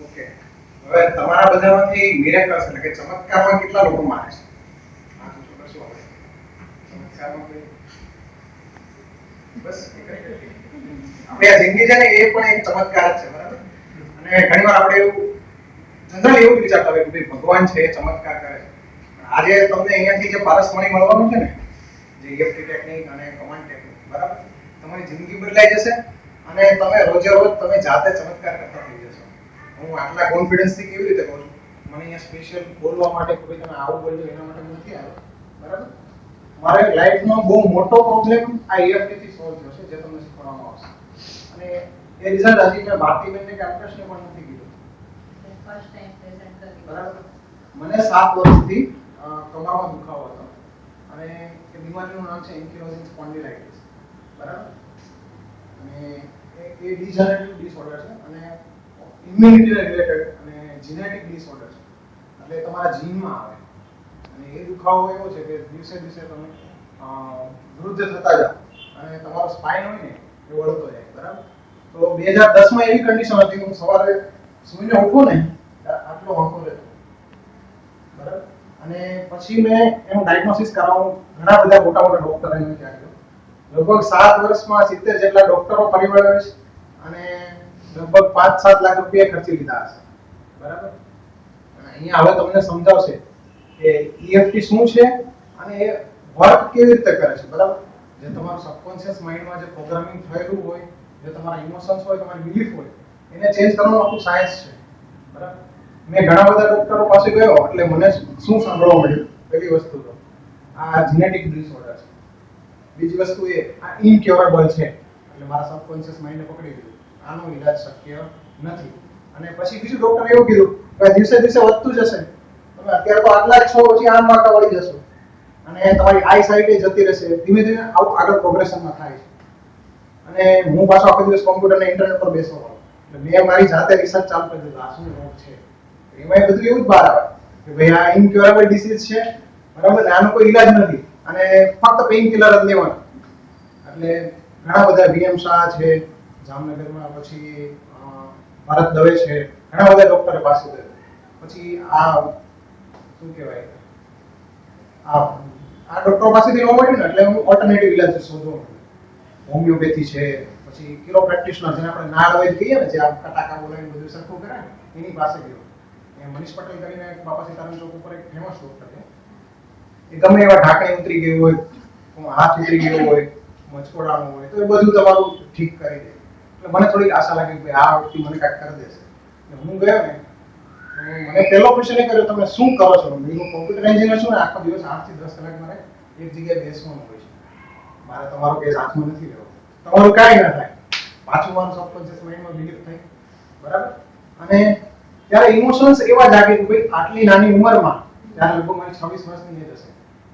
Okay. હવે તમારા બધામાંથી મિરેકલ્સ એટલે કે ચમત્કારમાં કેટલા લોકો માને છે? આ તો શું હવે? ચમત્કારમાં કોઈ બસ આપણી આ જિંદગી છે ને એ પણ એક ચમત્કાર જ છે, બરાબર? અને ઘણીવાર આપણે એવું જનરલી એવું વિચારતા હોય કે ભાઈ ભગવાન છે એ ચમત્કાર કરે છે. આજે તમને અહીંયાથી જે પારસમણી મળવાનું છે ને, જે EFT ટેકનિક અને કમાન્ડ ટેકનિક, બરાબર, તમારી જિંદગી બદલાઈ જશે અને તમે રોજે રોજ તમે જાતે ચમત્કાર કરતા થઈ જશો. હું આટલા કોન્ફિડન્સથી કેવી રીતે કહું છું? મને અહીંયા સ્પેશિયલ બોલવા માટે કે તમે આવું બોલજો એના માટે નથી આવ્યો, બરાબર? મારે લાઈફનો બહુ મોટો પ્રોબ્લેમ આ EFT થી સોલ્વ થયો છે, જે તમને શીખવાડવામાં આવશે. અને એ રિઝલ્ટ હજી મેં ભારતીબેનને કે અંકશને પણ નથી કીધું, બરાબર? મને 7 વર્ષથી કમરમાં દુખાવો હતો અને એ બીમારીનું નામ છે એન્કિલોઝિંગ સ્પોન્ડિલાઇટિસ, બરાબર? અને એ ડિજનરેટિવ ડિસઓર્ડર છે અને ઇમ્યુનિટી રિલેટેડ અને જીનેટિક ડિસઓર્ડર છે. એટલે તમારા જીનમાં આવે અને એ દુખાવો એવો છે કે દિવસે દિવસે તમે વૃદ્ધ થતા જાઓ અને તમારો સ્પાઇન હોય ને એ વળતો જાય, બરાબર? તો 2010માં એવી કન્ડિશન હતી કે હું સવારે સૂઈને ઉઠું ને આટલો વાંકો રહેતો, બરાબર? અને પછી મેં એનું ડાયગ્નોસિસ કરાવવાનું ઘણા બધા મોટા મોટા ડોક્ટરોને મેં ત્યાં ગયો. લગભગ 7 વર્ષમાં 70 જેટલા ડોક્ટરો પરિવારો અને લગભગ 5-7 લાખ રૂપિયા ખર્ચી લીધા હશે, બરાબર? અને અહીંયા હવે તમને સમજાવશે કે EFT શું છે અને એ વર્ક કેવી રીતે કરે છે, બરાબર? જે તમારું સબકોન્શિયસ માઇન્ડમાં જે પ્રોગ્રામિંગ થયેલું હોય, જે તમારા ઇમોશન્સ હોય, તમારી બિલીફ હોય, એને ચેન્જ કરવાનું આખું સાયન્સ છે, બરાબર? મેં ઘણા બધા ડોક્ટરો પાસે ગયો એટલે મને શું સાંભળવા મળ્યું? પહેલી વસ્તુ તો આ જીનેટિક ડિસઓર્ડર છે. બીજી વસ્તુ એ આ ઇનક્યોરેબલ છે, એટલે મારા સબકોન્શિયસ માઇન્ડને પકડી લીધું, આનો ઈલાજ શક્ય નથી. અને પછી બીજું ડોક્ટરે એવું કીધું કે દિવસે દિવસે વધતું જશે, તમે અત્યારે તો આટલા જ છો, પછી આમ વાંકા વળી જશો અને તમારી આઈ સાઇટ જતી રહેશે. ધીમે ધીમે આવું આગળ પ્રોગ્રેશનમાં થાય છે. અને હું પાછો આખો દિવસ કોમ્પ્યુટર અને ઇન્ટરનેટ પર બેસવાનો, એટલે મેં મારી જાતે રિસર્ચ ચાલુ કરી દીધું આ શું રોગ છે. એમાં બધું એવું જ બહાર આવે કે ભાઈ આ ઇનક્યોરેબલ ડિસીઝ છે, બરાબર? આનો કોઈ ઈલાજ નથી અને ફક્ત પેઇન કિલર જ લેવાનું. એટલે ઘણા બધા VM શાહ છે જામનગરમાં, પછી ભારત દવે છે, ઘણા બધા ડોક્ટર પાસે ગયો. પછી આ શું કહેવાય, આ ડોક્ટર પાસેથી ન મળ્યું ને એટલે હું ઓલ્ટરનેટિવ ઈલાજ શોધવા માંડ્યો. હોમિયોપેથી છે, પછી કિરોપ્રેક્ટિશનર જેને આપણે નાળ વૈદ કહીએ ને, જે આ કટાકા બોલાવીને બધું સરખું કરે ને, એની પાસે ગયો. મનીષ પટેલ કરીને બાપા સીતારામ ચોક ઉપર એક ફેમસ ડોક્ટર છે. એ ગમે એવા ઢાંકણી ઉતરી ગયું હોય, હાથ ઉતરી ગયો હોય, મચકોડાનું હોય, તો એ બધું તમારું ઠીક કરી દે. એટલે મને થોડીક આશા લાગી કે આ વ્યક્તિ મને કાંઈક કરી દેશે. હું ગયો ને, મને પહેલો ક્વેશ્ચન એ કર્યો તમે શું કરો છો? હું કોમ્પ્યુટર એન્જિનિયર છું ને, આખો દિવસ 8 થી 10 કલાક મારે એક જગ્યાએ બેસવાનું હોય છે. મારે તમારો કેસ હાથમાં નથી લેવો, તમારું કાંઈ ના થાય, પાછું મારું સબકોન્શિયસ માઇન્ડમાં બિલીફ થઈ, બરાબર? અને ત્યારે ઇમોશન્સ એવા જાગે કે ભાઈ આટલી નાની ઉંમરમાં, ત્યારે લગભગ મારી 26 વર્ષની એજ હશે,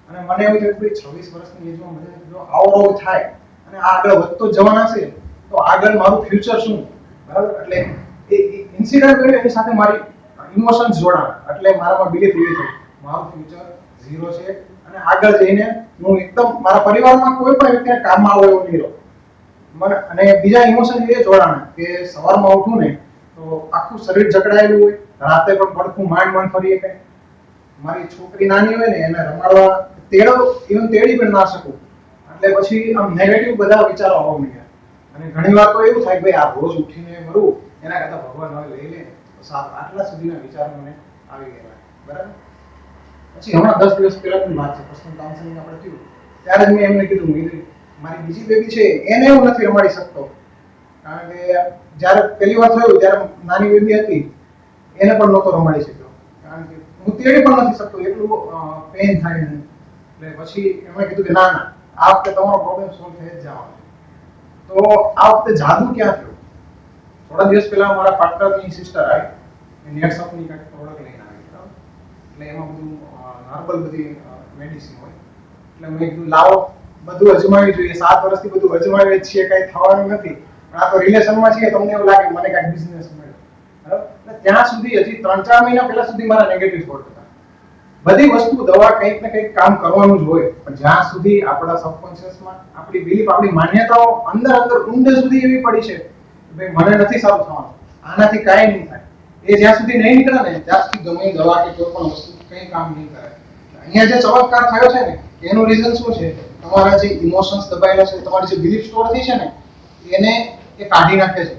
અને મને એવું થયું કે ભાઈ 26 વર્ષની એજમાં મને જો આવો રોગ થાય અને આ આગળ વધતો જવાના છે તો આગળ મારું ફ્યુચર શું, બરાબર? એટલે એ ઇન્સિડન્ટ કર્યો એની સાથે મારી ઇમોશન્સ જોડાણા, એટલે મારામાં બિલીફ એવી થઈ મારું ફ્યુચર ઝીરો છે અને આગળ જઈને હું એકદમ મારા પરિવારમાં કોઈ પણ વ્યક્તિને કામમાં આવે એવો નહીં રહું. અને બીજા ઇમોશન એ જોડાણા કે સવારમાં ઉઠું ને તો આખું શરીર જકડાયેલું હોય, રાતે પણ પડખું માંડ ફરીએ કે મારી છોકરી નાની હોય ને એને રમાડવા તેડી પણ ના શકું. એટલે પછી આમ નેગેટિવ બધા વિચારો આવવા માંડ્યા. અને ઘણી વાર તો એવું થાય કે ભાઈ આ રોજ ઉઠીને મરું એના કરતા ભગવાન હવે લઈ લે તો સારું, આટલા સુધીના વિચારો મને આવી ગયા, બરાબર? પછી હમણાં 10 દિવસ પહેલાની વાત છે, પર્સનલ કાઉન્સેલિંગ આપણે થયું ત્યારે જ મેં એમને કીધું મારી બીજી બેબી છે એને હું નથી રમાડી શકતો, કારણ કે જ્યારે પહેલી વાર થયું ત્યારે નાની બેબી હતી એને પણ નહોતો રમાડી શક્યો, કારણ કે હું તેડી પણ નથી શકતો, એટલું પેન થાય ને. એટલે પછી એમણે કીધું કે ના આ વખતે તમારો પ્રોબ્લેમ સોલ્વ થઈ જ જવાનો. તો આ વખતે જાદુ ક્યાં થયો? થોડા દિવસ પહેલા મારા પાર્ટનરની સિસ્ટર આવી, એ નેટસપની કંઈક પ્રોડક્ટ લઈને આવી, બરાબર? એટલે એમાં બધું નોર્મલ બધી મેડિસિન હોય, એટલે મેં કીધું લાવો બધું અજમાવી જોઈએ. 7 વર્ષથી બધું અજમાવીએ છીએ, કઈ થવાનું નથી, પણ આ તો રિલેશનમાં છીએ, તમને એવું લાગે મને કાંઈક બિઝનેસ મળ્યો, બરાબર? એટલે ત્યાં સુધી હજી 3-4 મહિના પહેલા સુધી મારા નેગેટિવ થોટ હતા. બધી વસ્તુ દવા કંઈક ને કંઈક કામ કરવાનું જ હોય, પણ જ્યાં સુધી આપણા સબકોન્શિયસમાં આપણી બિલીફ, આપણી માન્યતાઓ અંદર ઊંડે સુધી એવી પડી છે કે ભાઈ મને નથી સારું થવાનું, આનાથી કાંઈ નહીં થાય, એ જ્યાં સુધી નહીં નીકળે ને ત્યાં સુધી ગમે દવા કે કોઈ પણ વસ્તુ કંઈ કામ નહીં કરે. અહીંયા જે ચમત્કાર થયો છે ને એનું રીઝન શું છે? તમારા જે ઇમોશન્સ દબાયેલા છે, તમારી જે બિલીફ સ્ટોર થઈ છે ને એને એ કાઢી નાખે છે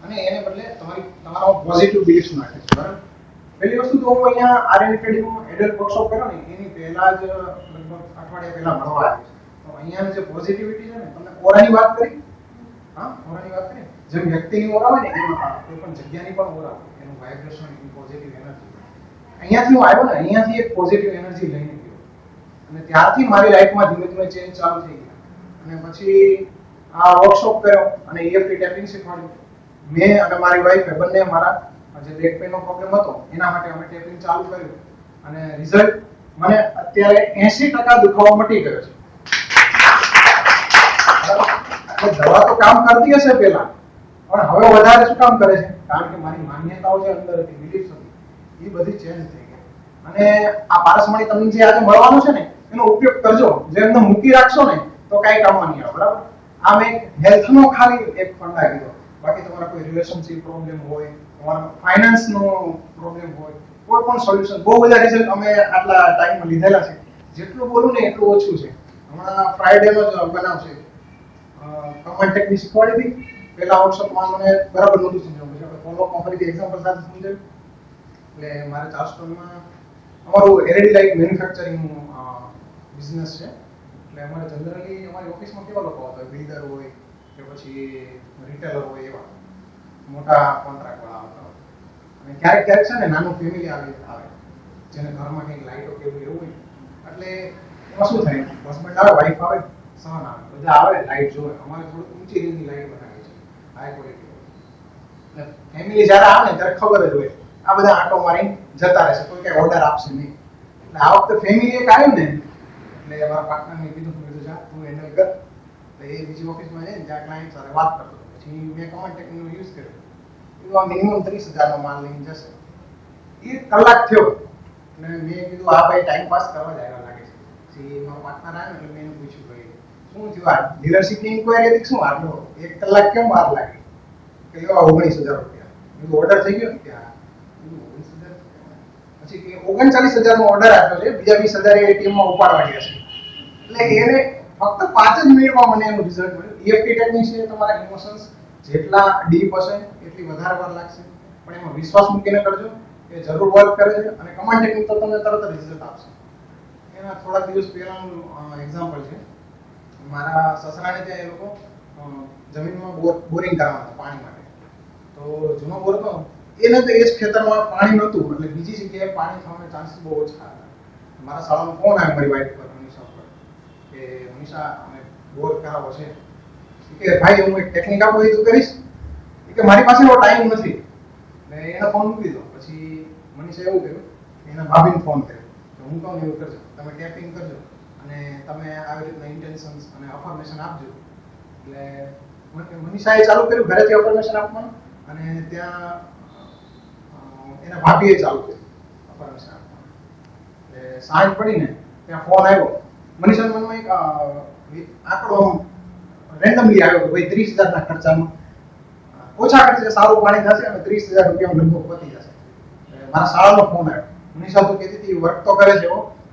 અને એને બદલે તમારા પોઝિટિવ બિલીફ્સ નાખે છે. બરાબર. પહેલી વસ્તુ તો હું અહીંયા આરએન એકેડમીમાં એડલ્ટ વર્કશોપ કર્યો ને એની પહેલા જ લગભગ અઠવાડિયા પહેલા મળવા આવ્યો છે. તો અહીંયા જે પોઝિટિવિટી છે ને, તમને ઓરાની વાત કરી, હા ઓરાની વાત કરી, જેમ વ્યક્તિની ઓરા હોય ને એમ કોઈ પણ જગ્યાની પણ ઓરા હોય, એનું વાઇબ્રેશન, એની પોઝિટિવ એનર્જી. અહીંયાથી હું આવ્યો ને, અહીંયાથી એક પોઝિટિવ એનર્જી લઈને ગયો અને ત્યારથી મારી લાઈફમાં ધીમે ધીમે ચેન્જ ચાલુ થઈ ગયા. અને પછી આ વર્કશોપ કર્યો અને EFT ટેપિંગ શીખવાડ્યું. મેં અને મારી વાઈફે બંને મારા જે બેક પેનનો પ્રોબ્લેમ હતો એના માટે અમે ટેપિંગ ચાલુ કર્યું અને રિઝલ્ટ મને અત્યારે 80% દુખાવો મટી ગયો છે. દવા તો કામ કરતી હશે પહેલા, પણ હવે વધારે શું કામ કરે છે? કારણ કે મારી માન્યતાઓ જે અંદર હતી, બિલીફ્સ હતી, એ બધી ચેન્જ થઈ ગઈ. અને આ પારસમણી તમને જે આજે મળવાનું છે ને એનો ઉપયોગ કરજો. જો એમને મૂકી રાખશો ને તો કાંઈ કામમાં નહીં આવે. બરાબર. આ મેં હેલ્થનો ખાલી એક ફંડા કીધો. બાકી તમારા કોઈ રિલેશનશિપ પ્રોબ્લેમ હોય, તમારા ફાઇનાન્સનો પ્રોબ્લેમ હોય, કોઈ પણ સોલ્યુશન, બહુ બધા રિઝલ્ટ અમે આટલા ટાઈમમાં લીધેલા છે. જેટલું બોલું ને એટલું ઓછું છે. હમણાં ફ્રાઈડેનો જ બનાવ છે. કમાન્ડ ટેકનિક શીખવાડી હતી. પહેલા વર્કશોપમાં મને બરાબર નહોતું સમજાવવું, પછી આપણે ફોલોઅપમાં ફરીથી એક્ઝામ્પલ સાથે સમજાવ્યું. એટલે મારે ચાર્સ્ટોનમાં અમારું એલઈડી લાઇટ મેન્યુફેક્ચરિંગનું બિઝનેસ છે. એટલે અમારે જનરલી અમારી ઓફિસમાં કેવા લોકો આવતા હોય, બિલ્ડર હોય કે પછી રિટેલર હોય, એવા મોટા કોન્ટ્રાક્ટ વાળા આવતા હોય. અને ક્યારેક ક્યારેક છે ને નાનું ફેમિલી આવે જેને ઘરમાં કંઈક લાઇટો કેવું એવું હોય. એટલે એમાં શું થાય, હસબન્ડ આવે, વાઈફ આવે, સહન આવે, બધા આવે લાઇટ જોવે. અમારે થોડું ઊંચી રેન્જની લાઇટ બનાવી છે, હાઈ ક્વોલિટી. એટલે ફેમિલી જ્યારે આવે ને ત્યારે ખબર જ હોય આ બધા આંટો મારીને જતા રહેશે, કોઈ કઈ ઓર્ડર આપશે નહીં. એટલે આ વખતે ફેમિલી એક આવ્યું ને એટલે મારા પાર્ટનરને કીધું જા તું હેન્ડલ કર. એટલે એ બીજી ઓફિસમાં જઈને જ્યાં ક્લાયન્ટ સાથે વાત કરતો. પછી મેં કમાન્ડ ટેકનિકનો યુઝ કર્યો. કીધું આ મિનિમમ 30,000નો માલ લઈને જશે. એ કલાક થયો એટલે મેં કીધું આ ભાઈ ટાઈમ પાસ કરવા જ આવ્યા લાગે છે. પછી મારો પાર્ટનર આવ્યો એટલે મેં એને પૂછ્યું ભાઈ શું થયું, આ ડીલરશીપની ઇન્ક્વાયરી હતી, શું આટલો 1 કલાક કેમ વાર લાગી? કે એવા 19,000 રૂપિયા. કીધું ઓર્ડર થઈ ગયો કે હા. કીધું 19,000. પછી કે 39,000નો ઓર્ડર આપ્યો છે, બીજા 20,000 એ ટીમમાં ઉપાડવા ગયા છે. એટલે એને ફક્ત 5 જ મિનિટમાં મને એનું રિઝલ્ટ મળ્યું. EFT ટેકનિક છે, તમારા ઇમોશન્સ જેટલા ડીપ હશે એટલી વધારે વાર લાગશે, પણ એમાં વિશ્વાસ મૂકીને કરજો, એ જરૂર વર્ક કરે છે. અને કમાન્ડ ટેકનિક તો તમને તરત જ રિઝલ્ટ આપશે. એના થોડા દિવસ પહેલાનું એક્ઝામ્પલ છે. મારા સસરાને ત્યાં એ લોકો જમીનમાં બોરિંગ કરવાના પાણી માટે. તો જૂનો બોર હતો એને તો એ જ ખેતરમાં પાણી નહોતું, એટલે બીજી જગ્યાએ પાણી થવાના ચાન્સીસ બહુ ઓછા હતા. મારા શાળાનો ફોન આવ્યો મારી વાઈફ પર, મનીષા પર, કે મનીષા અમે બોર કરાવો છે. કે ભાઈ હું એક ટેકનિક આપું એ તું કરીશ? કે મારી પાસે એવો ટાઈમ નથી. એટલે એનો ફોન મૂકી દીધો. પછી મનીષા એવું કર્યું કે એના ભાભીને ફોન કર્યો કે હું કહું એવું કરજો, તમે ટેપિંગ કરજો અને તમે આવી રીતના ઇન્ટેન્શન્સ અને અફર્મેશન આપજો. એટલે મનીષાએ ચાલુ કર્યું ઘરેથી અફર્મેશન આપવાનું અને ત્યાં એના ભાભીએ ચાલુ કર્યું અફર્મેશન આપવાનું. એટલે સાંજ પડીને ત્યાં ફોન આવ્યો. મનીષાના મનમાં એક આંકડો રેન્ડમલી આવ્યો કે ભાઈ 30,000ના ખર્ચામાં ઓછા ખર્ચે સારું પાણી થશે અને 30,000 રૂપિયામાં લગભગ પતી જશે. મારા શાળાનો ફોન આવ્યો. મનીષા તો કહેતી હતી વર્ક તો કરે છે,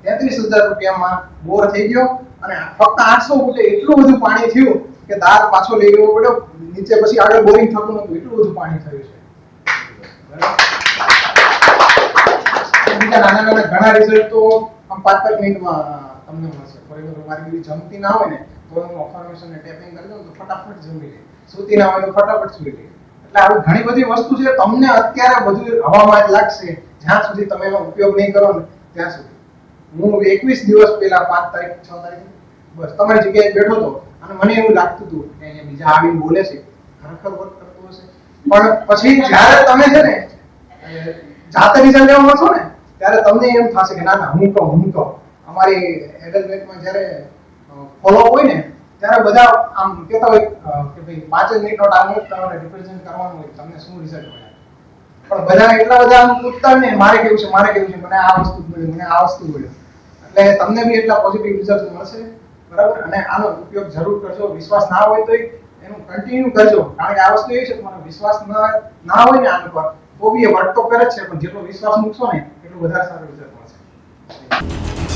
33,000 રૂપિયામાં બોર થઈ ગયો અને ફક્ત 800 ફૂટે એટલું બધું પાણી થયું કે દાર પાછો લઈ લેવો પડ્યો. નીચે પછી આગળ બોરિંગ થતું નતું, એટલું બધું પાણી થયું છે. બીજા નાના નાના ઘણા રિઝલ્ટ તો આમ 5-5 મિનિટમાં તમને મળશે. ફોર એક્ઝામ્પલ મારી બીજી જમતી ના હોય ને તો હું અફર્મેશન ને ટેપિંગ કરી દઉં તો ફટાફટ જમી લે. સૂતી ના હોય તો ફટાફટ સૂઈ લે. એટલે આવી ઘણી બધી વસ્તુ છે. તમને અત્યારે બધું હવામાં જ લાગશે જ્યાં સુધી તમે એનો ઉપયોગ નહીં કરો ને ત્યાં સુધી. હું 21 દિવસ પહેલા 5 તારીખ 6 તારીખ બસ તમારી જગ્યાએ બેઠો હતો અને મને એવું લાગતું હતું કે અહીંયા બીજા આવીને બોલે છે, ખરેખર વર્ક કરતું હશે. પણ પછી જ્યારે તમે છે ને જાતે રિઝલ્ટ લેવા મળશો ને ત્યારે તમને એમ થશે કે ના ના હું કહું. અમારી એડલ્ટમેન્ટમાં જ્યારે ફોલોઅપ હોય ને ત્યારે બધા આમ કહેતા હોય કે ભાઈ 5 મિનિટનો ટાર્ગેટ તમારે રિપ્રેઝન્ટ કરવાનું હોય, તમને શું રિઝલ્ટ મળે. પણ બધા એટલા બધા આમ પૂછતા ને મારે કેવું છે, મને આ વસ્તુ મળ્યું. એટલે તમને બી એટલા પોઝિટિવ રિઝલ્ટ મળશે. બરાબર. અને આનો ઉપયોગ જરૂર કરજો. વિશ્વાસ ના હોય તો એનું કન્ટિન્યુ કરજો, કારણ કે આ વસ્તુ એવી છે કે મને વિશ્વાસ ના હોય ને આના પર તો બી એ વર્ક તો કરે જ છે, પણ જેટલો વિશ્વાસ મૂકશો ને એટલું વધારે સારું રિઝલ્ટ મળશે.